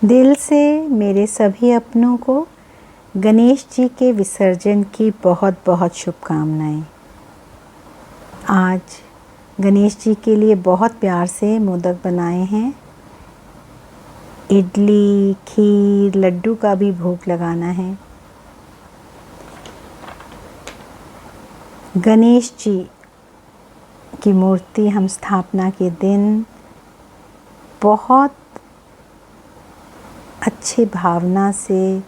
दिल से मेरे सभी अपनों को गणेश जी के विसर्जन की बहुत बहुत शुभकामनाएं। आज गणेश जी के लिए बहुत प्यार से मोदक बनाए हैं। इडली, खीर, लड्डू का भी भोग लगाना है। गणेश जी की मूर्ति हम स्थापना के दिन बहुत अच्छी भावना से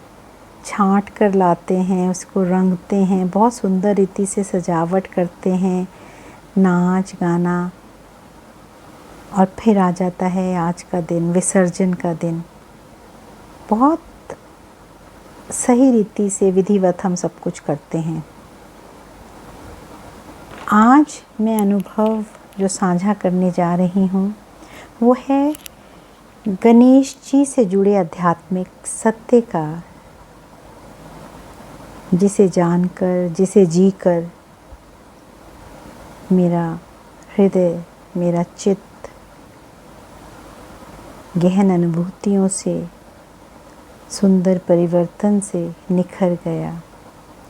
छांट कर लाते हैं, उसको रंगते हैं, बहुत सुंदर रीति से सजावट करते हैं, नाच गाना, और फिर आ जाता है आज का दिन, विसर्जन का दिन। बहुत सही रीति से विधिवत हम सब कुछ करते हैं। आज मैं अनुभव जो साझा करने जा रही हूँ वो है गणेश जी से जुड़े आध्यात्मिक सत्य का, जिसे जानकर, जिसे जीकर मेरा हृदय, मेरा चित्त गहन अनुभूतियों से, सुंदर परिवर्तन से निखर गया,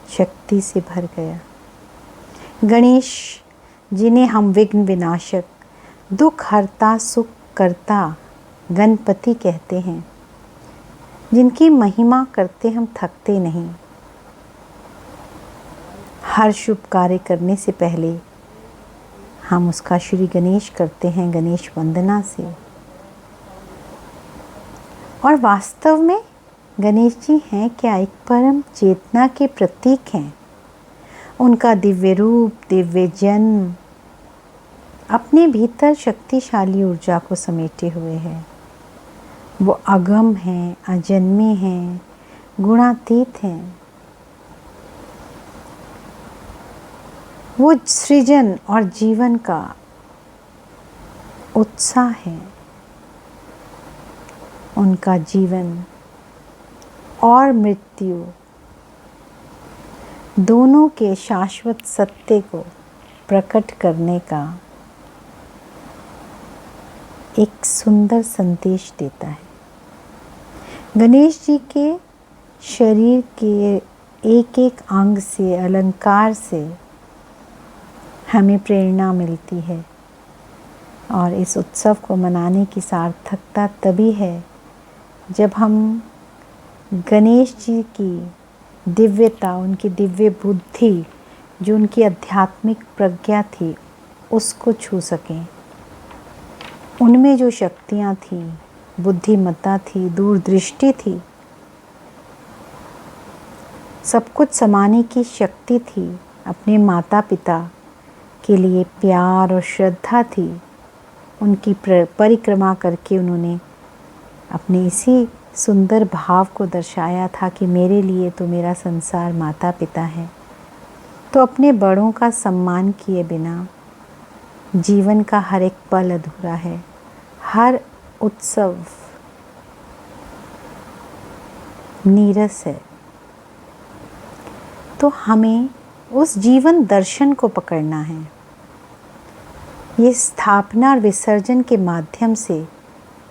शक्ति से भर गया। गणेश जिन्हें हम विघ्न विनाशक, दुख हरता, सुख करता गणपति कहते हैं, जिनकी महिमा करते हम थकते नहीं। हर शुभ कार्य करने से पहले हम उसका श्री गणेश करते हैं, गणेश वंदना से। और वास्तव में गणेश जी हैं क्या? एक परम चेतना के प्रतीक हैं। उनका दिव्य रूप, दिव्य जन्म अपने भीतर शक्तिशाली ऊर्जा को समेटे हुए है। वो अगम हैं, अजन्मे हैं, गुणातीत हैं। वो सृजन और जीवन का उत्साह है। उनका जीवन और मृत्यु दोनों के शाश्वत सत्य को प्रकट करने का एक सुंदर संदेश देता है। गणेश जी के शरीर के एक एक अंग से, अलंकार से हमें प्रेरणा मिलती है, और इस उत्सव को मनाने की सार्थकता तभी है जब हम गणेश जी की दिव्यता, उनकी दिव्य बुद्धि, जो उनकी आध्यात्मिक प्रज्ञा थी, उसको छू सकें। उनमें जो शक्तियाँ थीं, बुद्धिमत्ता थी, दूरदृष्टि थी, सब कुछ समाने की शक्ति थी, अपने माता पिता के लिए प्यार और श्रद्धा थी, उनकी परिक्रमा करके उन्होंने अपने इसी सुंदर भाव को दर्शाया था कि मेरे लिए तो मेरा संसार माता पिता है। तो अपने बड़ों का सम्मान किए बिना जीवन का हर एक पल अधूरा है। हर उत्सव नीरस है। तो हमें उस जीवन दर्शन को पकड़ना है। ये स्थापना और विसर्जन के माध्यम से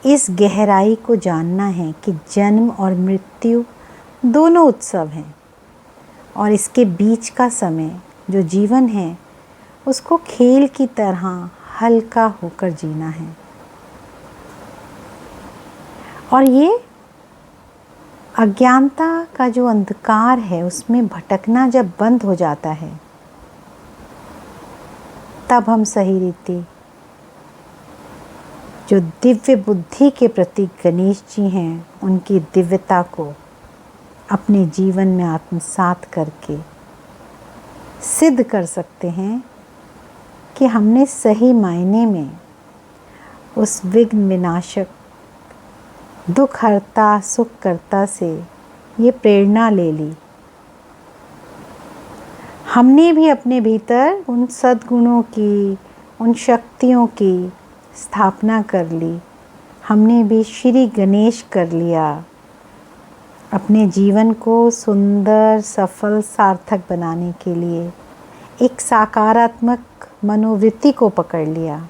इस गहराई को जानना है कि जन्म और मृत्यु दोनों उत्सव हैं, और इसके बीच का समय जो जीवन है उसको खेल की तरह हल्का होकर जीना है। और ये अज्ञानता का जो अंधकार है उसमें भटकना जब बंद हो जाता है, तब हम सही रीति जो दिव्य बुद्धि के प्रतीक गणेश जी हैं, उनकी दिव्यता को अपने जीवन में आत्मसात करके सिद्ध कर सकते हैं कि हमने सही मायने में उस विघ्न विनाशक, दुख हरता, सुख करता से ये प्रेरणा ले ली। हमने भी अपने भीतर उन सद्गुणों की, उन शक्तियों की स्थापना कर ली। हमने भी श्री गणेश कर लिया। अपने जीवन को सुंदर, सफल, सार्थक बनाने के लिए एक सकारात्मक मनोवृत्ति को पकड़ लिया।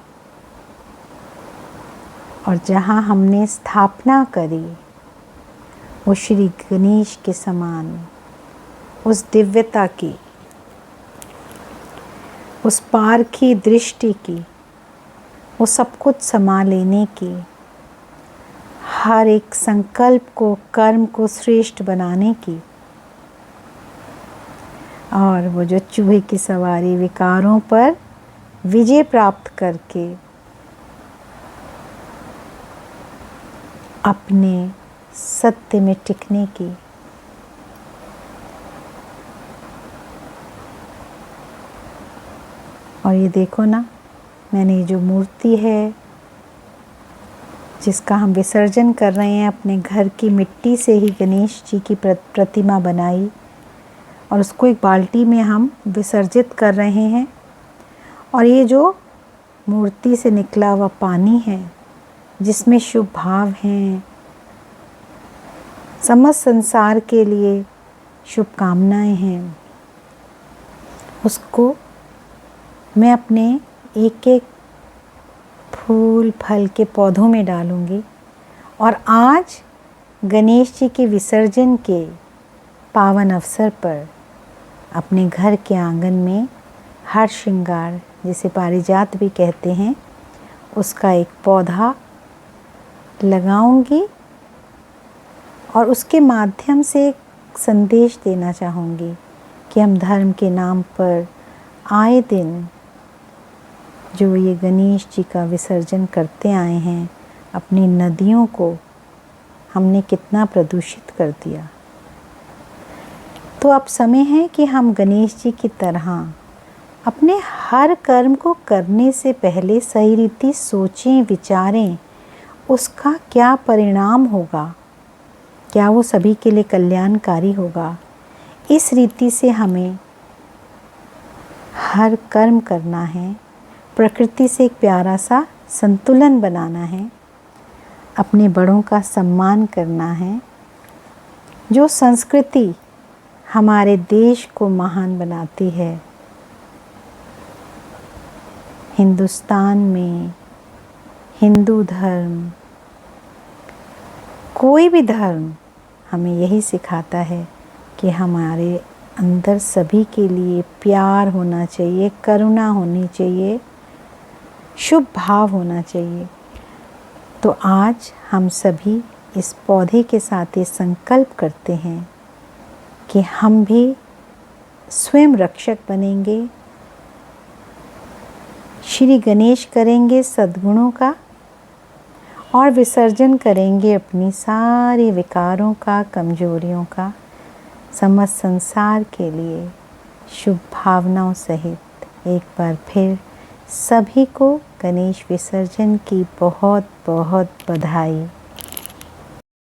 और जहाँ हमने स्थापना करी वो श्री गणेश के समान उस दिव्यता की, उस पारखी दृष्टि की, वो सब कुछ समा लेने की, हर एक संकल्प को, कर्म को श्रेष्ठ बनाने की, और वो जो चूहे की सवारी विकारों पर विजय प्राप्त करके अपने सत्य में टिकने की, और ये देखो ना, मैंने ये जो मूर्ति है जिसका हम विसर्जन कर रहे हैं, अपने घर की मिट्टी से ही गणेश जी की प्रतिमा बनाई और उसको एक बाल्टी में हम विसर्जित कर रहे हैं। और ये जो मूर्ति से निकला हुआ पानी है जिसमें शुभ भाव हैं, समस्त संसार के लिए शुभकामनाएं हैं, उसको मैं अपने एक एक फूल फल के पौधों में डालूंगी। और आज गणेश जी के विसर्जन के पावन अवसर पर अपने घर के आंगन में हर श्रृंगार, जिसे पारिजात भी कहते हैं, उसका एक पौधा लगाऊंगी और उसके माध्यम से एक संदेश देना चाहूँगी कि हम धर्म के नाम पर आए दिन जो ये गणेश जी का विसर्जन करते आए हैं, अपनी नदियों को हमने कितना प्रदूषित कर दिया। तो अब समय है कि हम गणेश जी की तरह अपने हर कर्म को करने से पहले सही रीति सोचें, विचारें उसका क्या परिणाम होगा, क्या वो सभी के लिए कल्याणकारी होगा। इस रीति से हमें हर कर्म करना है, प्रकृति से एक प्यारा सा संतुलन बनाना है, अपने बड़ों का सम्मान करना है। जो संस्कृति हमारे देश को महान बनाती है, हिंदुस्तान में हिंदू धर्म, कोई भी धर्म हमें यही सिखाता है कि हमारे अंदर सभी के लिए प्यार होना चाहिए, करुणा होनी चाहिए, शुभ भाव होना चाहिए। तो आज हम सभी इस पौधे के साथ ये संकल्प करते हैं कि हम भी स्वयं रक्षक बनेंगे, श्री गणेश करेंगे सद्गुणों का और विसर्जन करेंगे अपनी सारी विकारों का, कमजोरियों का, समस्त संसार के लिए शुभ भावनाओं सहित। एक बार फिर सभी को गणेश विसर्जन की बहुत बहुत बधाई।